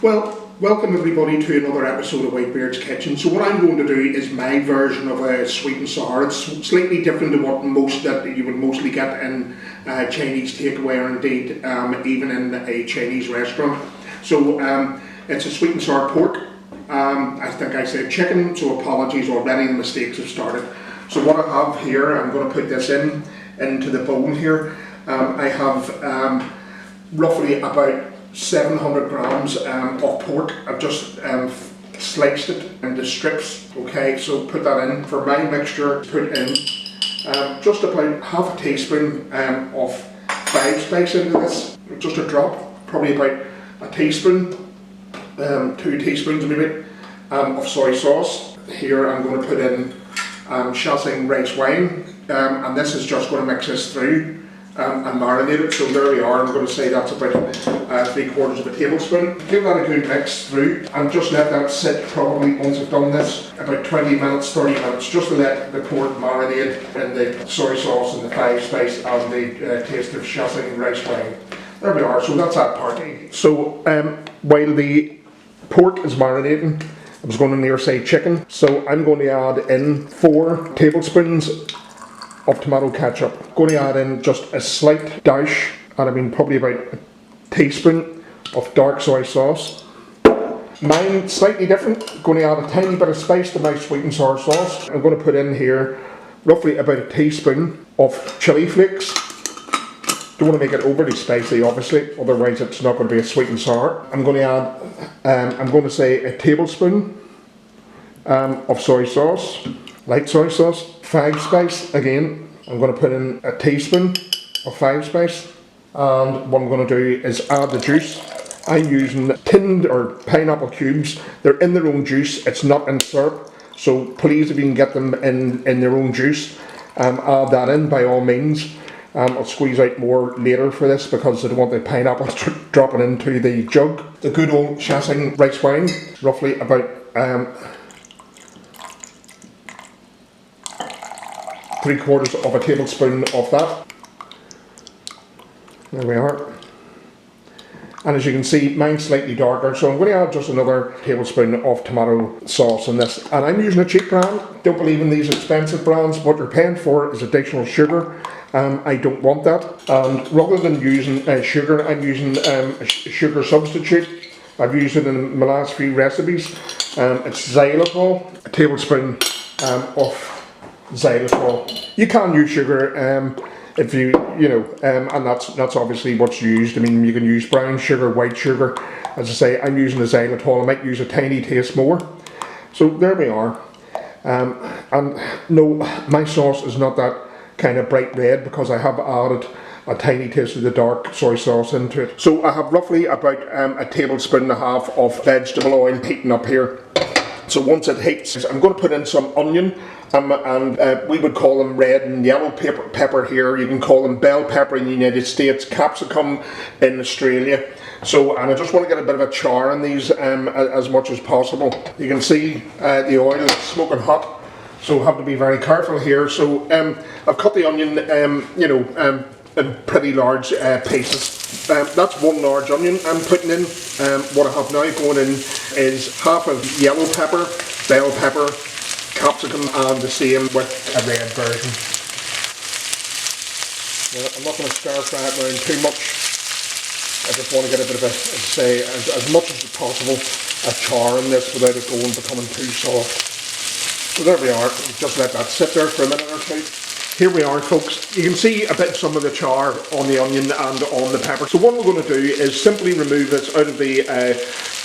Well, welcome everybody to another episode of Whitebeard's Kitchen. So what I'm going to do is my version of a sweet and sour. It's slightly different to what that you would mostly get in Chinese takeaway, or indeed even in a Chinese restaurant. So it's a sweet and sour pork. I think I said chicken, so apologies already, the mistakes have started. So what I have here, I'm going to put this into the bowl here. I have roughly about 700 grams of pork. I've just sliced it into strips. Okay, so put that in. For my mixture, put in just about half a teaspoon of five spice into this. Just a drop, probably about a teaspoon, 2 teaspoons maybe, of soy sauce. Here I'm going to put in Shaoxing Rice Wine, and this is just going to mix this through and marinate it. So there we are. I'm going to say that's about 3/4 of a tablespoon. Give that a good mix through and just let that sit probably, once I've done this, about 20 minutes, 30 minutes, just to let the pork marinate in the soy sauce and the five spice and the taste of Shaoxing Rice Wine. There we are. So that's that part. So while the pork is marinating, I was going to near say chicken, so I'm going to add in 4 tablespoons of tomato ketchup. Going to add in just a slight dash, and I mean probably about a teaspoon of dark soy sauce. Mine slightly different. Going to add a tiny bit of spice to my sweet and sour sauce. I'm going to put in here roughly about a teaspoon of chili flakes. Don't want to make it overly spicy, obviously, otherwise it's not going to be a sweet and sour. I'm going to add, I'm going to say a tablespoon of soy sauce, light soy sauce. 5 spice, again, I'm going to put in a teaspoon of 5 spice, and what I'm going to do is add the juice. I'm using tinned or pineapple cubes. They're in their own juice, it's not in syrup, so please, if you can get them in their own juice, add that in by all means. I'll squeeze out more later for this because I don't want the pineapple dropping into the jug. The good old Shaoxing Rice Wine, roughly about 3/4 of a tablespoon of that. There we are. And as you can see, mine's slightly darker, so I'm going to add just another tablespoon of tomato sauce in this. And I'm using a cheap brand. Don't believe in these expensive brands. What you're paying for is additional sugar. I don't want that. And rather than using sugar, I'm using a sugar substitute. I've used it in my last few recipes. It's xylitol, a tablespoon of xylitol. You can use sugar if you know, and that's obviously what's used. I mean, you can use brown sugar, white sugar. As I say, I'm using the xylitol. I might use a tiny taste more. So there we are. And no, my sauce is not that kind of bright red because I have added a tiny taste of the dark soy sauce into it. So I have roughly about a tablespoon and a half of vegetable oil heating up here. So once it heats, I'm going to put in some onion, and we would call them red and yellow pepper here. You can call them bell pepper in the United States, capsicum in Australia. So, and I just want to get a bit of a char in these as much as possible. You can see the oil is smoking hot, so have to be very careful here. So I've cut the onion, in pretty large pieces. That's 1 large onion I'm putting in. What I have now going in is half of yellow pepper, bell pepper, capsicum, and the same with a red version. Well, I'm not going to stir fry it around too much. I just want to get a bit of as much as possible, a char in this without it becoming too soft. So there we are. Just let that sit there for a minute or two. Here we are, folks. You can see a bit some of the char on the onion and on the pepper. So what we're going to do is simply remove this out of the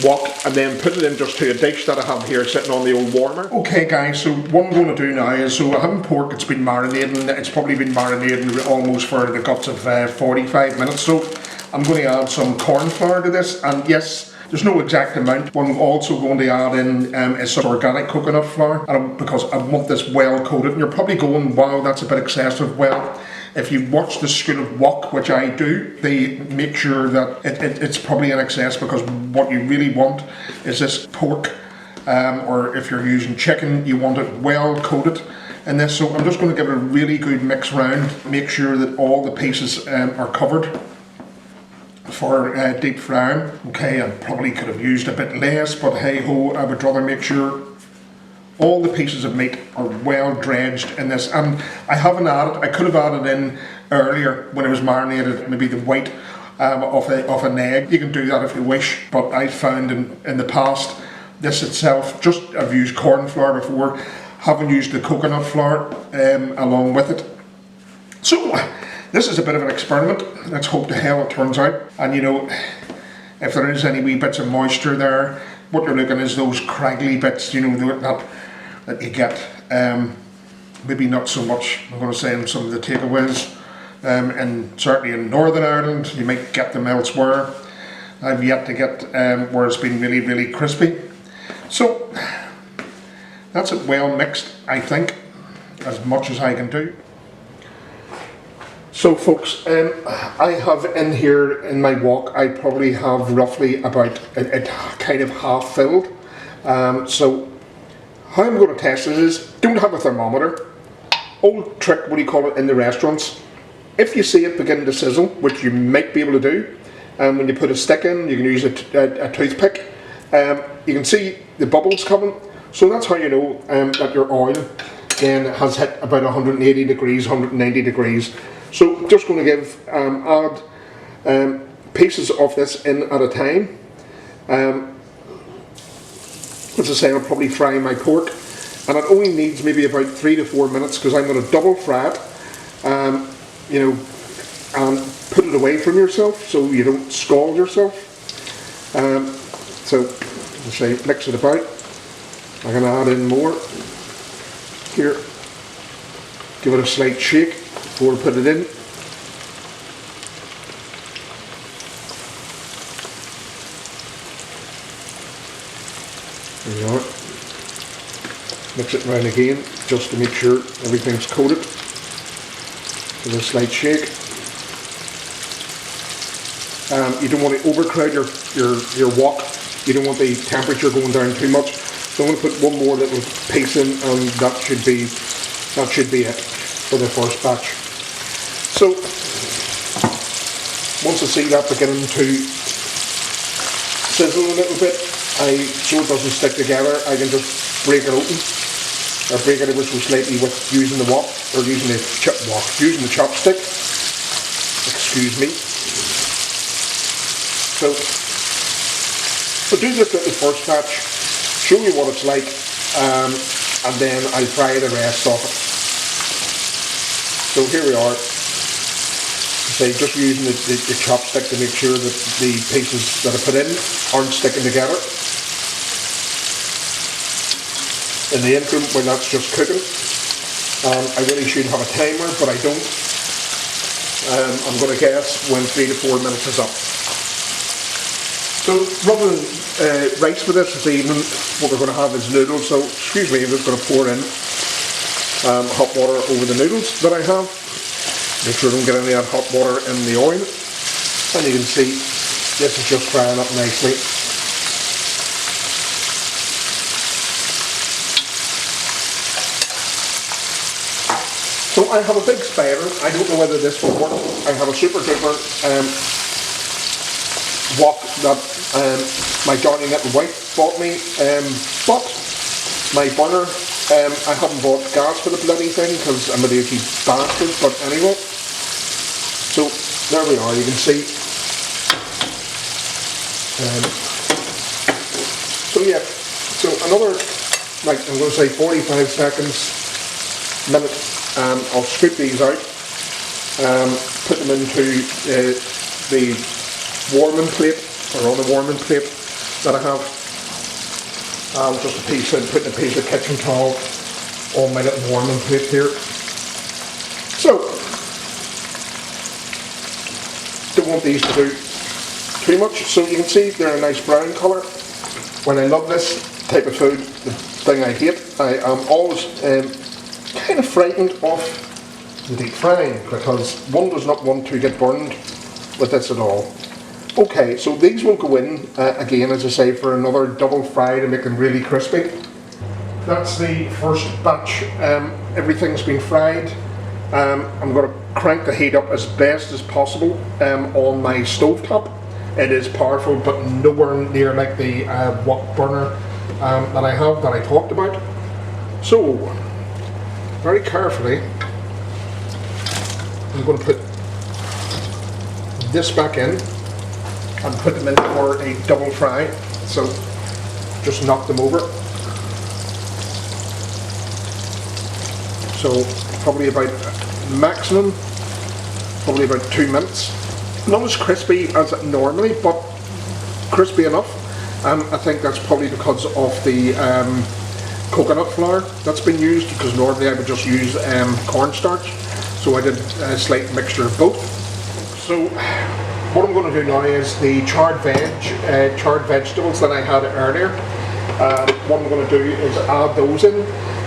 wok and then put it in just to a dish that I have here sitting on the old warmer. Okay guys, so what I'm going to do now is, so I have pork, it's been marinating, it's probably been marinating almost for the guts of 45 minutes. So I'm going to add some corn flour to this, and yes, there's no exact amount. What I'm also going to add in is some organic coconut flour, because I want this well coated. And you're probably going, wow, that's a bit excessive. Well, if you watch the School of Wok, which I do, they make sure that it's probably in excess, because what you really want is this pork, or if you're using chicken, you want it well coated in this. So I'm just going to give it a really good mix round, make sure that all the pieces are covered. for deep frying. Okay, I probably could have used a bit less, but hey ho, I would rather make sure all the pieces of meat are well dredged in this. And I haven't added, I could have added in earlier when it was marinated, maybe the white of an egg. You can do that if you wish, but I found in the past, this itself, just I've used corn flour before, haven't used the coconut flour along with it. So this is a bit of an experiment. Let's hope to hell it turns out. And you know, if there is any wee bits of moisture there, what you're looking is those craggly bits, you know, that you get. Maybe not so much, I'm going to say, in some of the takeaways. And certainly in Northern Ireland, you might get them elsewhere. I've yet to get where it's been really, really crispy. So that's it well mixed, I think, as much as I can do. So folks, I have in here in my wok, I probably have roughly about it kind of half filled. So how I'm going to test it is, don't have a thermometer. Old trick, what do you call it, in the restaurants. If you see it begin to sizzle, which you might be able to do, when you put a stick in, you can use a toothpick. You can see the bubbles coming, so that's how you know that your oil then has hit about 180 degrees, 190 degrees. So just going to add pieces of this in at a time. As I say, I'll probably fry my pork, and it only needs maybe about 3 to 4 minutes because I'm going to double fry it, you know, and put it away from yourself so you don't scald yourself. So, as I say, mix it about. I'm going to add in more here. Give it a slight shake before I put it in. There we are. Mix it round again just to make sure everything's coated. Give it a slight shake. You don't want to overcrowd your wok. You don't want the temperature going down too much. So I'm going to put one more little piece in, and that should be it for the first batch. So once I see that beginning to sizzle a little bit, so it doesn't stick together, I can just break it open, or break it ever so slightly with using the wok, or using the chopstick. Excuse me. So do this little first batch, show you what it's like, and then I'll fry the rest of it. So here we are. Say, just using the chopstick to make sure that the pieces that I put in aren't sticking together. In the interim, when that's just cooking, I really should have a timer, but I don't. I'm going to guess when 3 to 4 minutes is up. So rather than rice for this evening, what we're going to have is noodles. So excuse me, I'm just going to pour in hot water over the noodles that I have. Make sure I don't get any of that hot water in the oil. And you can see this is just frying up nicely. So I have a big spider. I don't know whether this will work. I have a super duper wok that my darling little wife bought me, but my burner, I haven't bought gas for the bloody thing because I'm a lazy bastard, but anyway. So there we are, you can see. So yeah, so another, like I'm going to say 45 seconds, minute, I'll scoop these out, put them into the warming plate, or on the warming plate that I have. Just putting a piece of kitchen towel on my little warming plate here. So, don't want these to do too much. So you can see they're a nice brown colour. When I love this type of food, the thing I hate, I am always kind of frightened of the deep frying, because one does not want to get burned with this at all. Okay, so these will go in again, as I say, for another double fry to make them really crispy. That's the first batch. Everything's been fried. I'm going to crank the heat up as best as possible on my stovetop. It is powerful, but nowhere near like the wok burner that I have, that I talked about. So, very carefully, I'm going to put this back in and put them in for a double fry. So, just knock them over. So, probably about maximum, probably about 2 minutes. Not as crispy as normally, but crispy enough. I think that's probably because of the coconut flour that's been used, because normally I would just use cornstarch. So I did a slight mixture of both. So what I'm going to do now is the charred vegetables that I had earlier. What I'm going to do is add those in.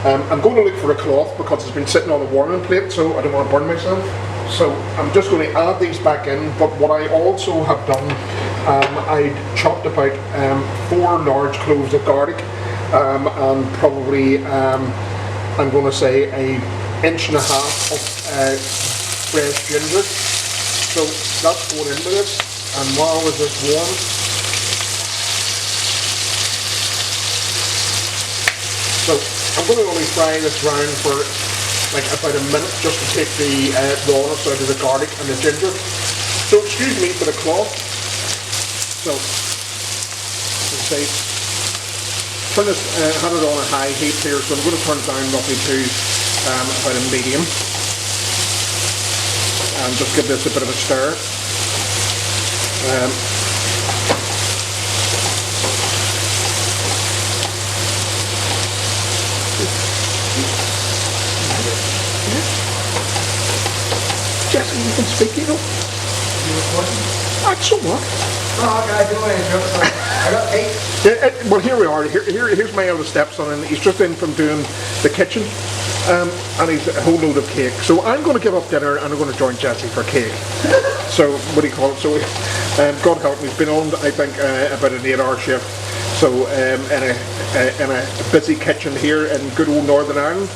I'm going to look for a cloth because it's been sitting on a warming plate, so I don't want to burn myself. So I'm just going to add these back in, but what I also have done, I chopped about 4 large cloves of garlic and probably, I'm going to say, an 1.5 inches of fresh ginger. So that's going into this, and while this is warm, so I'm going to only fry this round for like about a minute, just to take the rawness out of the garlic and the ginger. So excuse me for the cloth. So, let's say, turn this, had it on a high heat here, so I'm going to turn it down roughly to about a medium. And just give this a bit of a stir. Jesse, you can speak, you know. You recording? So what? Oh, okay, I don't want to interrupt. Sorry. I got cake. Yeah, well, here we are. Here's my eldest stepson, and he's just in from doing the kitchen, and he's a whole load of cake. So I'm going to give up dinner, and I'm going to join Jesse for cake. So what do you call it? So God help me, he's been on, I think, about an 8-hour shift. So in a busy kitchen here in good old Northern Ireland,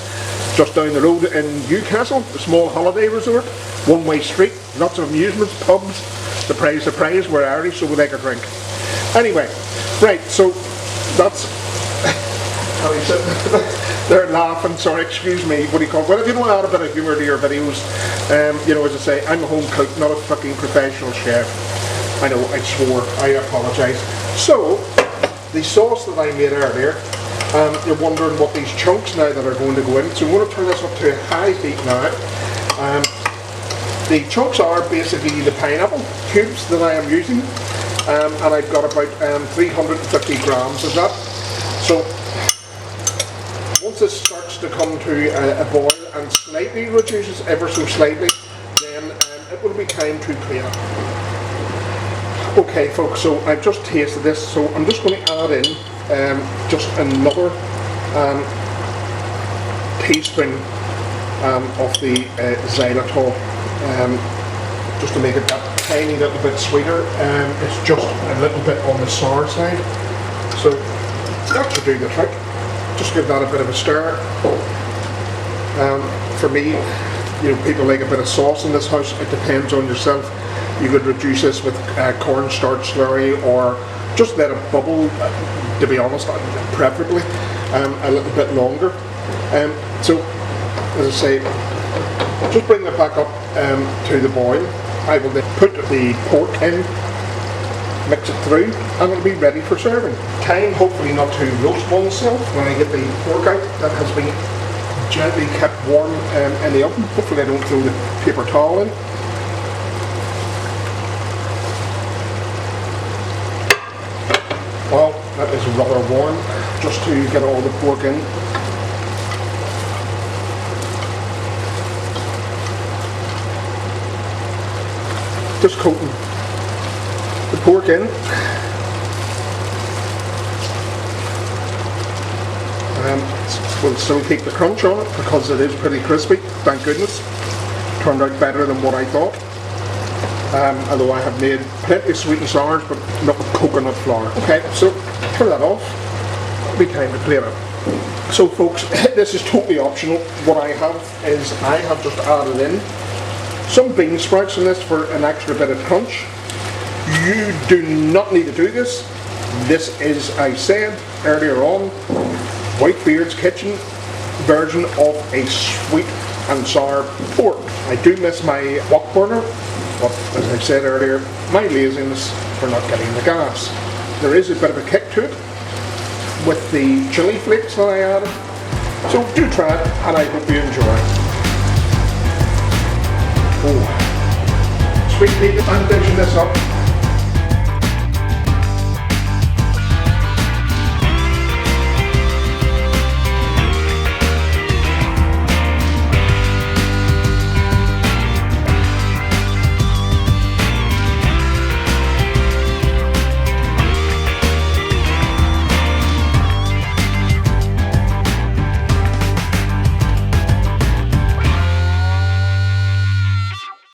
just down the road in Newcastle, a small holiday resort, one-way street, lots of amusements, pubs. Surprise, surprise, we're Irish, so we like a drink. Anyway, right, so that's... They're laughing, sorry, excuse me, what do you call it? Well, if you don't add a bit of humour to your videos, you know, as I say, I'm a home cook, not a fucking professional chef. I know, I swore, I apologise. So, the sauce that I made earlier, you're wondering what these chunks now that are going to go in. So I'm going to turn this up to a high heat now. The chunks are basically the pineapple cubes that I am using, and I've got about 350 grams of that. So once this starts to come to a boil and slightly reduces ever so slightly, then it will be time to clean up. Okay folks, so I've just tasted this, so I'm just going to add in just another teaspoon of the xylitol, just to make it that tiny little bit sweeter. It's just a little bit on the sour side, so that should do the trick. Just give that a bit of a stir. For me, you know, people like a bit of sauce in this house. It depends on yourself. You could reduce this with cornstarch slurry, or just let it bubble, to be honest, preferably a little bit longer. So, as I say, just bring it back up to the boil. I will then put the pork in, mix it through, and it'll be ready for serving. Time, hopefully not to roast oneself when I get the pork out that has been gently kept warm in the oven. Hopefully I don't throw the paper towel in. Well, that is rather warm, just to get all the pork in. Just coating the pork in. We'll still keep the crunch on it because it is pretty crispy, thank goodness. Turned out better than what I thought. Although I have made plenty of sweet and sours, but not with coconut flour. Okay, so turn that off. It'll be time to plate it. So folks, this is totally optional. What I have is I have just added in some bean sprouts in this for an extra bit of crunch. You do not need to do this. This is, I said earlier on, Whitebeard's kitchen version of a sweet and sour pork. I do miss my wok burner, but as I said earlier, my laziness for not getting the gas. There is a bit of a kick to it with the chili flakes that I added. So do try it, and I hope you enjoy. Oh, sweet people, I'm finishing this up.